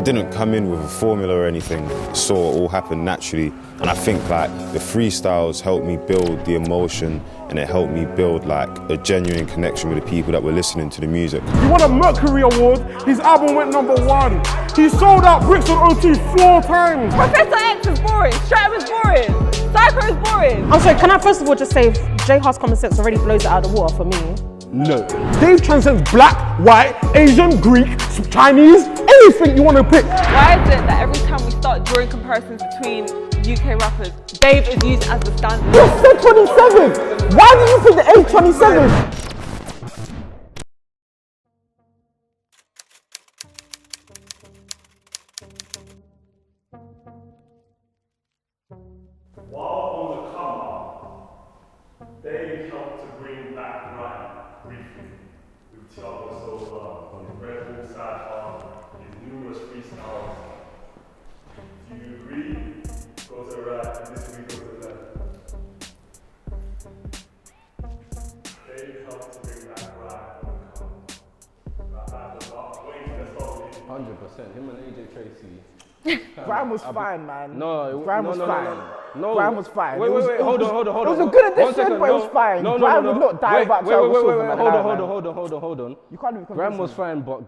I didn't come in with a formula or anything, saw it all happen naturally. And I think like the freestyles helped me build the emotion and it helped me build like a genuine connection with the people that were listening to the music. He won a Mercury Award, his album went #1. He sold out Bricks on O2 4 times. Professor X is boring, Stratum is boring, Psycho is boring. I'm sorry, can I first of all just say, J Hard's common sense already blows it out of the water for me. No. Dave transcends black, white, Asian, Greek, Chinese, anything you want to pick. Why is it that every time we start drawing comparisons between UK rappers, Dave is used as the standard? You said 27! Why did you pick the age 27? While on the come up, Dave helped to bring back Grime briefly with Thiago Silva, Red Bull Sci-Fi, his numerous freestyles. Do you agree? Go to the right, and this week go to the left. Dave helped to bring back Grime on the come up. Let's start with you. 100%. Him and AJ Tracy. Grime was fine, man. No, Grime was fine. No. Grime was fine. Wait, hold on. It was a good addition, but it was fine. Grime would not die about Thiago Silva. Hold on. You can't even Grime was fine, but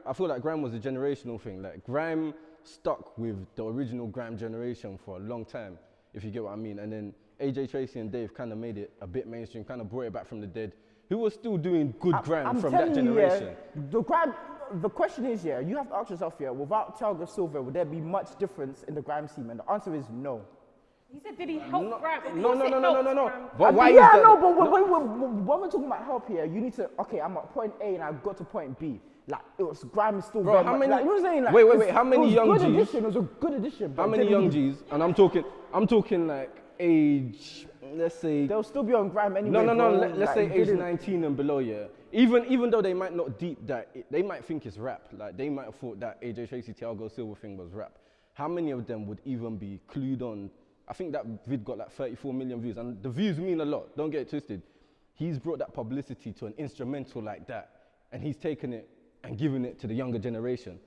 I feel like Grime was a generational thing. Like Grime stuck with the original Grime generation for a long time, if you get what I mean. And then AJ Tracy and Dave kind of made it a bit mainstream, kind of brought it back from the dead. Who was still doing good Grime from that generation? The question is, you have to ask yourself, without Thiago Silva, would there be much difference in the Grime scene? And the answer is no. He said, did he help Grime? No. But why yeah, is that? no, but when we're talking about help here, you need to, okay, I'm at point A and I got to point B. Like, Grime is still Bro, very much, like, you know what I'm saying? Like, wait, how many young Gs? It was a good addition. How many young Gs? And I'm talking like age, let's say. They'll still be on Grime anyway. No. Let's say age 19 and below, Even though they might not deep that, they might think it's rap. Like they might have thought that AJ Tracy, Thiago Silva thing was rap. How many of them would even be clued on? I think that vid got like 34 million views, and the views mean a lot. Don't get it twisted. He's brought that publicity to an instrumental like that, and he's taken it and given it to the younger generation.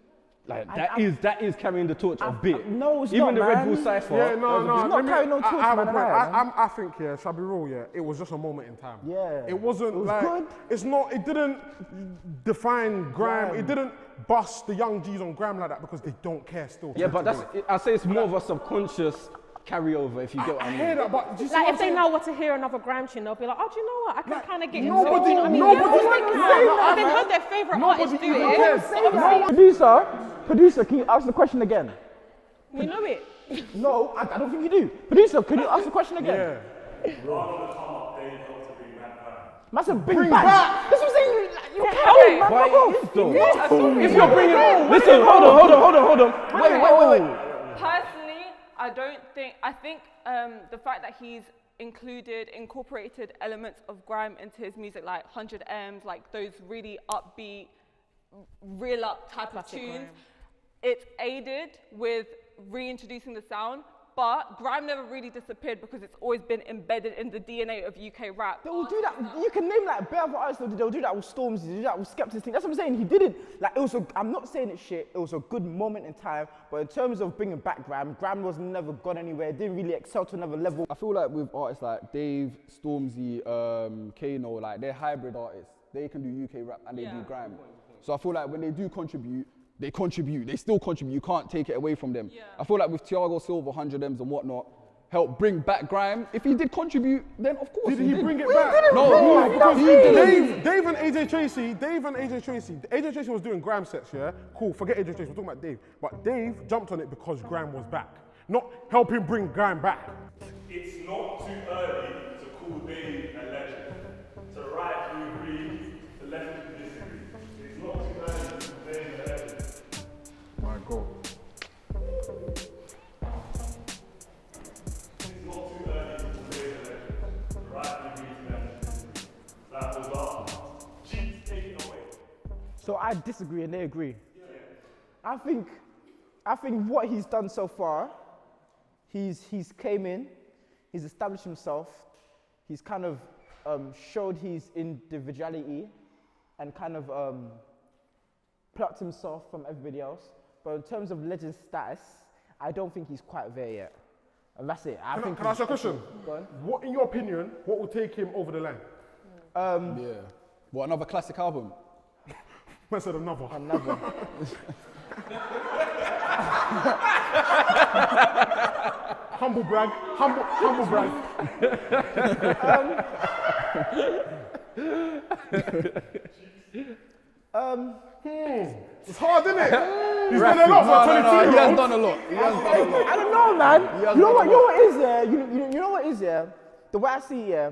Like that is carrying the torch a bit. No, it's even not, the Red man. Bull Cypher. Yeah, no. It's not carrying no torch, man. I think, shall I be real, it was just a moment in time. Yeah. It wasn't like, good. it didn't define Grime. It didn't bust the young G's on Grime like that because they don't care still. Yeah, but I'd say it's more of a subconscious carryover, if you get what I mean. I hear that, but do you see Like what if I'm they saying? now want to hear another Grime tune, they'll be like, oh, do you know what? I can kind of get into nobody- it. Do you know what I mean? nobody- Yeah, of course they can. They've heard their favourite artist do even it. cares. Obviously, Producer, can you ask the question again? you know it. No, I don't think you do. Producer, can you ask the question again? Yeah. On the come up, they helped to bring back Grime. Man said, bring back. That's what I'm saying. You Okay, carry, okay. man. But Fuck it is off. though. If you're bringing, listen, hold on. Wait. Personally, I think the fact that he's incorporated elements of Grime into his music, like 100 M's, like those really upbeat, real up type of tunes, Grime. it's aided with reintroducing the sound, but Grime never really disappeared because it's always been embedded in the DNA of UK rap. They will do that. You can name like bare other artists. They'll do that with Stormzy. They'll do that with Skepta's thing. That's what I'm saying. He did it. Like it was. I'm not saying it's shit. It was a good moment in time. But in terms of bringing back Grime was never gone anywhere. It didn't really excel to another level. I feel like with artists like Dave, Stormzy, Kano, like they're hybrid artists. They can do UK rap and they do Grime. So I feel like when they do contribute, they contribute. They still contribute. You can't take it away from them. Yeah. I feel like with Thiago Silva, 100 M's and whatnot, help bring back Grime. If he did contribute, then of course Did he bring it back? No, because he didn't. Dave and AJ Tracy, AJ Tracy was doing Grime sets, Cool, forget AJ Tracy, we're talking about Dave. But Dave jumped on it because Grime was back, not helping bring Grime back. It's not too early to call Dave a legend. To the right, you agree, to the left, you disagree. It's not too early to call Dave a legend. My God. So I disagree and they agree. I think what he's done so far, he's came in, he's established himself, he's kind of showed his individuality and kind of plucked himself from everybody else. But in terms of legend status, I don't think he's quite there yet. And that's it. Can I ask you a question? Go on. What, in your opinion, what will take him over the line? Yeah. What, another classic album? I said another. Humble brag. Humble brag. It's hard, isn't it? He's done a lot for 22. He has done a lot. I don't know, man. You know what is, yeah? You know what is, yeah? The way I see, yeah,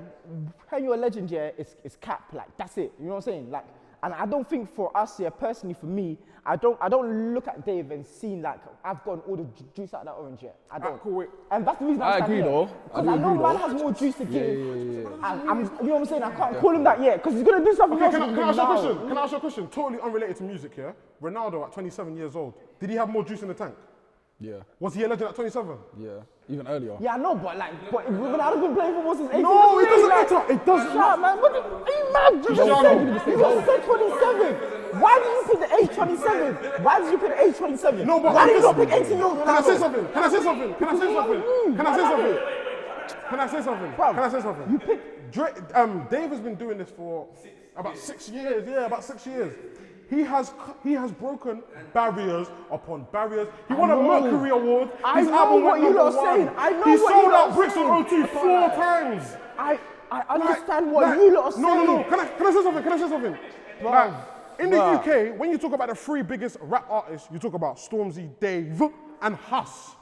when you're a legend, yeah, it's cap. Like, that's it. You know what I'm saying? Like, and I don't think for us, yeah, personally, for me, I don't look at Dave and see like I've gotten all the juice out of that orange yet. I don't. Cool, wait. And that's the reason I agree though. Because I know man has more juice to give. And I'm, you know what I'm saying? I can't call him that yet because he's gonna do something else. Can I ask you a question? Can I ask you a question? Totally unrelated to music, yeah? Ronaldo at 27 years old, did he have more juice in the tank? Yeah. Was he a legend at 27? Yeah. Even earlier. Yeah, I know, but Ronaldo's been playing football since 18. No, it doesn't matter. It doesn't matter. Man, are you mad? You just said 27. Why did you pick the age 27? Why did you pick the age 27? No, but why did you not pick 18-year-old Ronaldo? Can I say something? Can I say something? Can I say something? Can I say something? Can I say something? Can I say something? You picked Dave has been doing this for about 6 years. Yeah, about 6 years. He has broken barriers upon barriers. He won a Mercury Award. I know what you lot are saying. I know he what sold you lot out are bricks saying. on O2 4 times. I understand what you lot are saying. No. Can I say something? Can I say something? Like, in the UK, when you talk about the 3 biggest rap artists, you talk about Stormzy, Dave, and Huss.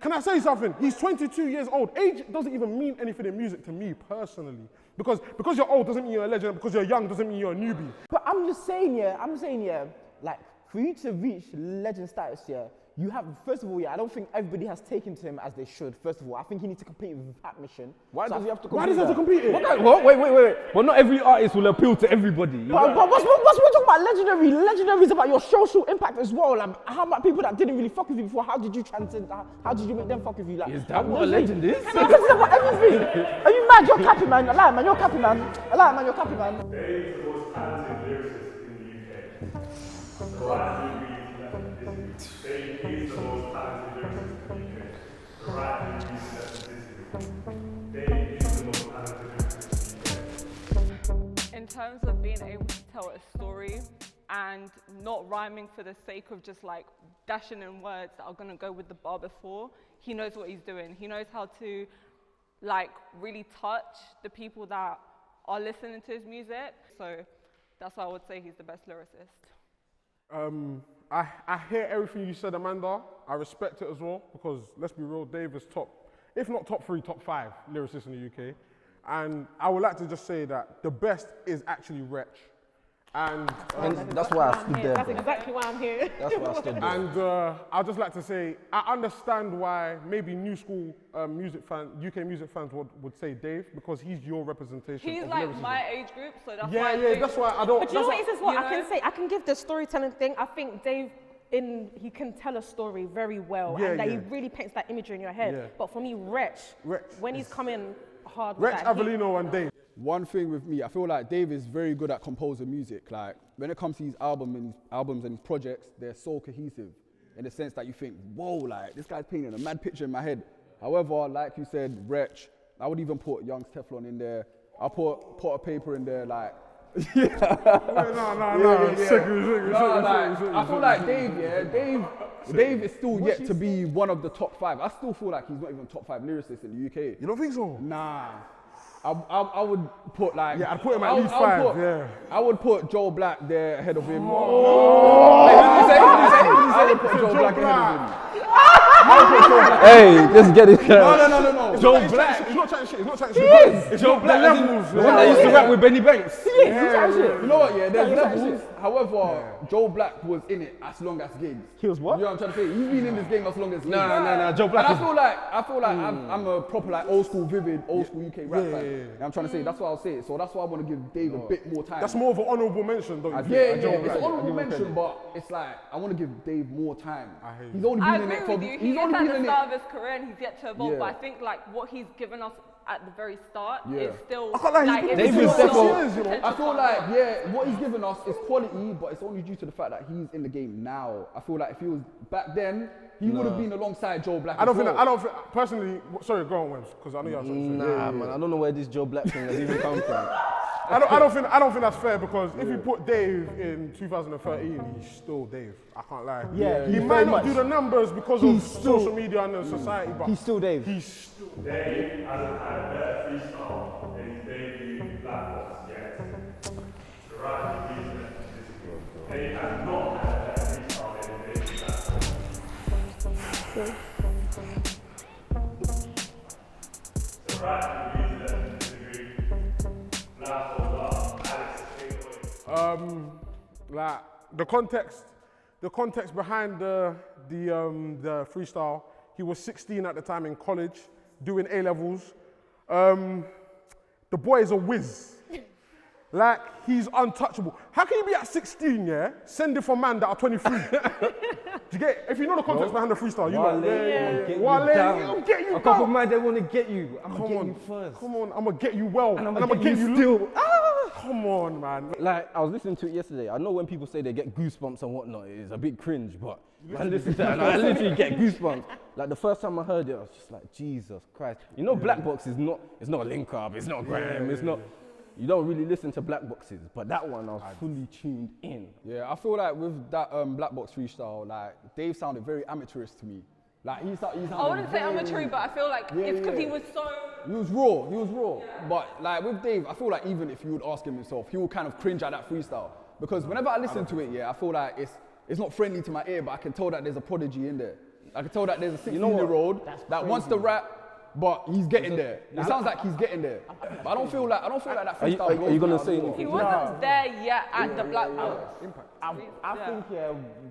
Can I say something? He's 22 years old. Age doesn't even mean anything in music to me personally. Because you're old doesn't mean you're a legend. Because you're young doesn't mean you're a newbie. But I'm saying, like, for you to reach legend status, yeah, you have, first of all, yeah, I don't think everybody has taken to him as they should, first of all. I think he needs to compete with that mission. Why does he have to compete? Why does he have to compete? What? Wait. Well, not every artist will appeal to everybody. But what's we're talking about legendary? Legendary is about your social impact as well. Like, how about people that didn't really fuck with you before? How did you transcend? How did you make them fuck with you? Like, Is that what a legend is? It's about everything. Are you mad? You're capping, man. I lie, man. You're capping, man. I lie, man. You're capping, man. Dave is the most talented lyricist in the UK. So I do agree with that. Dave is the most talented lyricist in the UK. So I do agree with that. Dave is the most talented lyricist in the UK. In terms of being able to tell a story and not rhyming for the sake of just like dashing in words that are gonna go with the bar before, he knows what he's doing. He knows how to like really touch the people that are listening to his music. So that's why I would say he's the best lyricist. I hear everything you said, Amanda. I respect it as well because let's be real, Dave is top, if not top 3, top 5 lyricists in the UK. And I would like to just say that the best is actually Wretch. And that's why I stood there. That's exactly why I'm here. That's why I stood there. And I'd just like to say, I understand why maybe new school UK music fans would say Dave, because he's your representation He's of like lyricism. my age group, so that's why Yeah, I think that's why I don't... But you know what it is as well? You I know? can say, I can give the storytelling thing. I think Dave, he can tell a story very well, Yeah, and that yeah. he really paints that imagery in your head. Yeah. But for me, Wretch, when he's coming hard with Wretch, that, Avellino and Dave. One thing with me, I feel like Dave is very good at composing music. Like, when it comes to his albums and his projects, they're so cohesive in the sense that you think, whoa, like, this guy's painting a mad picture in my head. However, like you said, Wretch, I would even put Young's Teflon in there. I'll put a paper in there, like, No. I feel like Dave is still yet to be one of the top 5. I still feel like he's not even top 5 lyricists in the UK. You don't think so? Nah. I would put like... Yeah, I'd put him at least 5, yeah. I would put Joe Black there ahead of him. Oh. Wait, who did you say? I would put Joe Black ahead of him. Hey, let's get it. No. Joe Black. He's not chatting shit. It's Joe Black. The levels. The one that used to rap with Benny Banks. You know what, yeah, there's levels. However, Joe Black was in it as long as gigs. He was what? You know what I'm trying to say? He's been in this game as long as gigs. No. Joe Black. And I feel like I'm a proper like old school vivid, old school UK rap fan. And I'm trying to say, that's why I'll say it. So that's why I want to give Dave a bit more time. That's more of an honourable mention, don't you think? Yeah, Joe it's Black. an honourable mention, but it's like, I want to give Dave more time. I hear you. He's only I been in agree it for... with you. He's He's only at been the in start it... of his career and he's yet to evolve. Yeah. But I think like what he's given us at the very start, Yeah. it's still I can't lie, like, he's it's been David still Stephen, years, you know. I feel like, yeah, what he's given us is quality, but it's only due to the fact that he's in the game now. I feel like if he was back then, he would have been alongside Joe Black. I don't as think. well. I don't think. Personally, sorry, go on, Wims, because I know you have something to say. Nah, man, I don't know where this Joe Black thing has even come from. I don't think that's fair because if you put Dave in 2013, he's still Dave. I can't lie. Yeah, he he's might very not much- do the numbers because he's of still- social media and the society, but He's still Dave. he's still. Dave hasn't had a better freestyle than his debut Blackbox yet. The right reason that he disagrees. Dave has not had a better freestyle than his debut Blackbox. The right reason that he disagrees. Blackbox, Alex, take it away. Like the context behind the freestyle. He was 16 at the time in college, doing A levels. The boy is a whiz. Like, he's untouchable. How can you be at 16, yeah, sending for man that are 23? Do you get? If you know the context behind the freestyle, you know. Wale, I'll get you a couple down. man, they want to get you. I'm Come gonna get on, you first. come on, I'm gonna get you well, And I'm I'ma gonna get you still. Come on, man. Like, I was listening to it yesterday. I know when people say they get goosebumps and whatnot, it's a bit cringe, but man, listen to that, and I literally get goosebumps. Like, the first time I heard it, I was just like, Jesus Christ. You know, Blackbox is not, it's not a link up, it's not Grime, it's not, you don't really listen to Blackboxes, but that one I was fully tuned in. Yeah, I feel like with that Blackbox freestyle, like Dave sounded very amateurish to me. Like he sounded I wouldn't say very- amateur, but I feel like it's because he was so. He was raw. But like with Dave, I feel like even if you would ask him himself, he would kind of cringe at that freestyle. Because whenever I listen to it, yeah, I feel like it's not friendly to my ear, but I can tell that there's a prodigy in there. I can tell that there's a 16-year-old that wants to rap, but he's getting there. It sounds like he's getting there. But I don't feel like that Are you, freestyle. are you gonna say He anything? wasn't there yet at the Black Box. I think,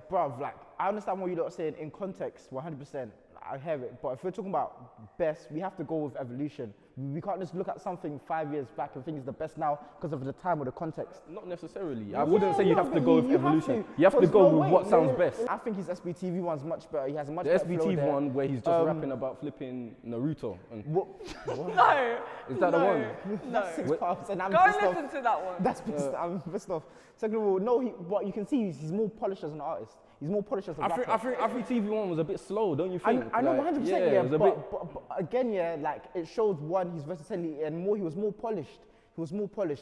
bruv, like, I understand what you're saying in context, 100%. I hear it, but if we're talking about best, we have to go with evolution. We can't just look at something 5 years back and think it's the best now because of the time or the context. Not necessarily. I wouldn't say you have to go with you have evolution. to. You have to There's go no with way. what sounds Yeah. best. I think his SBTV one's much better. He has a much The better flow SBT there. one where he's just rapping about flipping Naruto. And No. is that the one? No. That's 6 pounds and I'm Go and pissed off. listen to that one. That's pissed. I'm pissed off. Second of all, no, what you can see is he's more polished as an artist. He's more polished as a rapper. I think SBTV one was a bit slow, don't you think? I know Like, 100%, yeah, yeah, it was a but, bit. but again, yeah, like it showed one his versatility and more. He was more polished.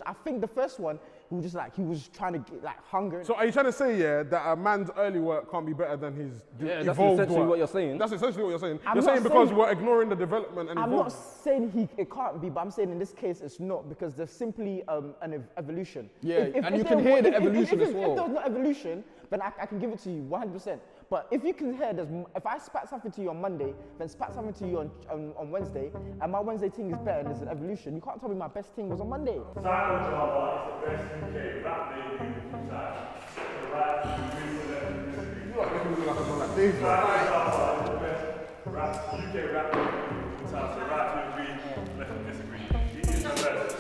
I think the first one, he was trying to get like hunger. so. Are you trying to say, yeah, that a man's early work can't be better than his Yeah, that's evolved essentially work? what you're saying. That's essentially what you're saying. I'm You're not saying because saying- we're ignoring the development and I'm not evolvement. saying it can't be, but I'm saying in this case it's not because there's simply an evolution. Yeah, and you can hear the evolution as well. If there's no evolution, then I can give it to you 100%. But if you can hear, if I spat something to you on Monday, then spat something to you on Wednesday, and my Wednesday thing is better and there's an evolution, you can't tell me my best thing was on Monday. Psychodrama is the best UK rap debut of all time. The right to reason that disagree. Psychodrama is the best UK rap debut of all time. So right to agree, let them disagree. He is the best.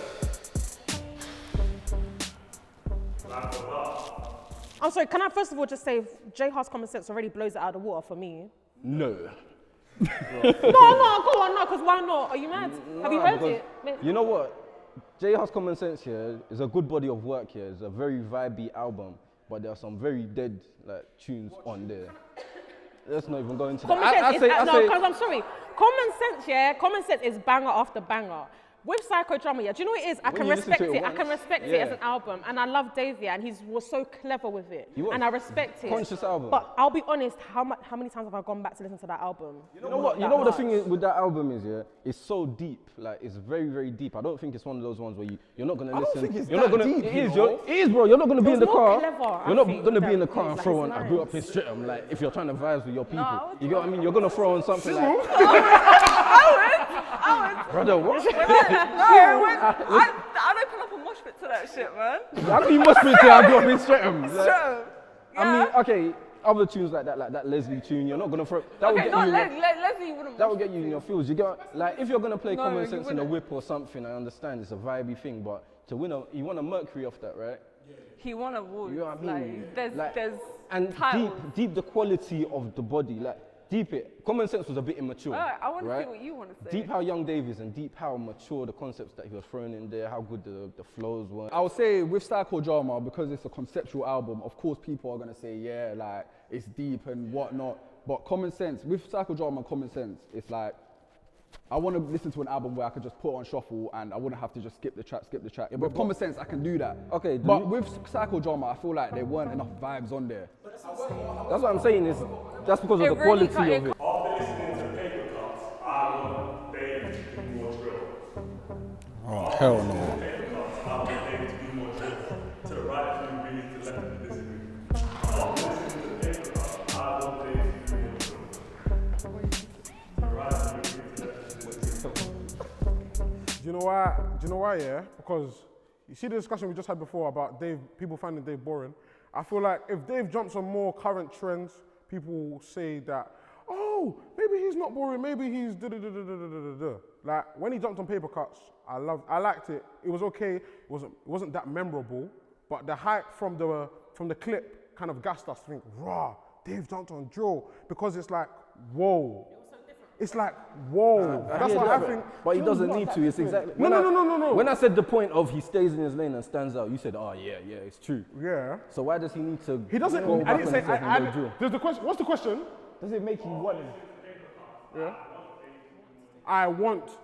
Blackbox. I'm sorry, can I first of all just say J House Common Sense already blows it out of the water for me? No. No, go on, no, because why not? Are you mad? Have you Nah, heard because it? You know what? J House Common Sense here is a good body of work here. It's a very vibey album, but there are some very dead like tunes on there. Let's not even go into Common that. sense no, because I'm sorry. Common sense is banger after banger. With Psychodrama, yeah, do you know what it is? I When can you listen respect to it it. I can once, respect it yeah. as an album, and I love Dave, yeah, and he was so clever with it, He was. and I respect it. Conscious album. But I'll be honest, how many times have I gone back to listen to that album? You know what? You know what the thing is with that album is, yeah, it's so deep. Like it's very, very deep. I don't think it's one of those ones where you're not gonna listen. think it's you're that not gonna. deep, It you is. know? It is, bro. You're not gonna be It in the was more car. clever, I You're not think, gonna be than in the it car is. and Like, throw it's on. I nice. grew up in Streatham. Like if you're trying to vibe with your people, I would you get what I mean. You're gonna throw on something like. I Brother, what? don't put up a mosh pit to that shit, man. How can you must be there? I grew up in Streatham. Like, Sure. I mean, okay, other tunes like that Leslie tune, you're not gonna throw. That will Okay, get no, you. Leslie wouldn't. That will get you in your feels. You get like if you're gonna play No, Common you Sense in a wouldn't. whip or something, I understand it's a vibey thing, but to win you want a Mercury off that, right? He won awards. You know what I mean? Like, there's and titles. deep the quality of the body. Like deep it. Common Sense was a bit immature. I want to right? see what you want to say. Deep how young Dave is and deep how mature the concepts that he was throwing in there, how good the flows were. I would say with Psychodrama, because it's a conceptual album, of course people are gonna say, yeah, like it's deep and whatnot. But Common Sense, with Psychodrama and Common Sense, it's like, I want to listen to an album where I could just put on shuffle and I wouldn't have to just skip the track. Yeah, with Common Sense, I can do that. Okay, but with Psychodrama, I feel like there weren't enough vibes on there. That's what I'm saying is, that's because of the really quality of it. After listening to Paper Cuts, I want Dave to do more drill. Oh, hell no. Paper Cuts, I want Dave to do more drill. To the right of you, really to left of this week. After listening to Paper Cuts, I want Dave to do more drill. To the right of you, really to left of this week. Do you know why? Do you know why? Yeah, because you see the discussion we just had before about Dave, people finding Dave boring. I feel like if Dave jumps on more current trends, people will say that, oh, maybe he's not boring, maybe he's da-da-da-da-da-da-da. Like when he jumped on Paper Cuts, I liked it. It was okay. It wasn't that memorable, but the hype from the clip kind of gassed us to think, rah, Dave jumped on drill, because it's like, whoa. It's like, whoa. That's what I think. But he doesn't need to. It's exactly. No. When I said the point of he stays in his lane and stands out, you said, oh yeah, it's true. Yeah. So why does he need to? He doesn't. go I back didn't on say. himself and go drill? There's the question. What's the question? Does it make you want him? Yeah.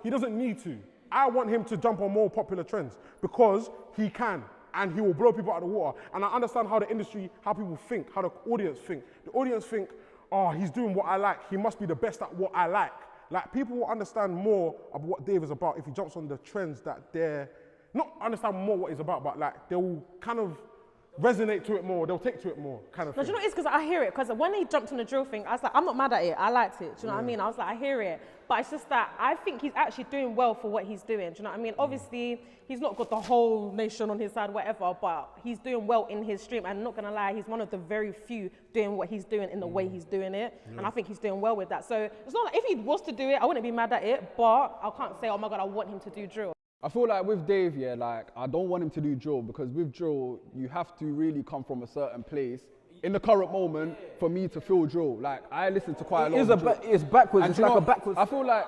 He doesn't need to. I want him to jump on more popular trends because he can, and he will blow people out of the water. And I understand how the industry, how people think, how the audience think. The audience think, oh, he's doing what I like. He must be the best at what I like. Like, people will understand more of what Dave is about if he jumps on the trends that they're, not understand more what he's about, but like, they'll kind of resonate to it more, they'll take to it more, kind of No, thing. do you know what it is? Because I hear it. Because when he jumped on the drill thing, I was like, I'm not mad at it. I liked it. Do you know what I mean? I was like, I hear it. But it's just that I think he's actually doing well for what he's doing. Do you know what I mean? Obviously, he's not got the whole nation on his side, whatever, but he's doing well in his stream. And I'm not going to lie, he's one of the very few doing what he's doing in the way he's doing it. And I think he's doing well with that. So it's not like if he was to do it, I wouldn't be mad at it. But I can't say, oh my God, I want him to do drill. I feel like with Dave, yeah, like I don't want him to do drill, because with drill, you have to really come from a certain place in the current moment for me to feel drill. Like, I listen to quite a lot of drill. It's backwards. And It's you like know, a backwards. I feel like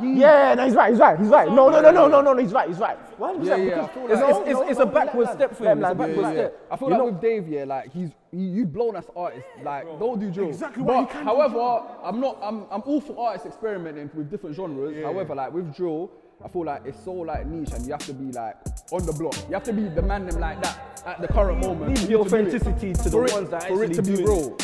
Yeah, no, he's right. No, he's right. 100%. It's a backwards step for him. It's a backwards step. I feel like with Dave, yeah, like you've blown us artists. Like, don't do drill. Exactly what he But can do. however, I'm all for artists experimenting with different genres. However, like with drill, I feel like it's so like niche, and you have to be like on the block. You have to be the man them like that at the current moment. Leave the authenticity to the ones that for it actually to be do it. real.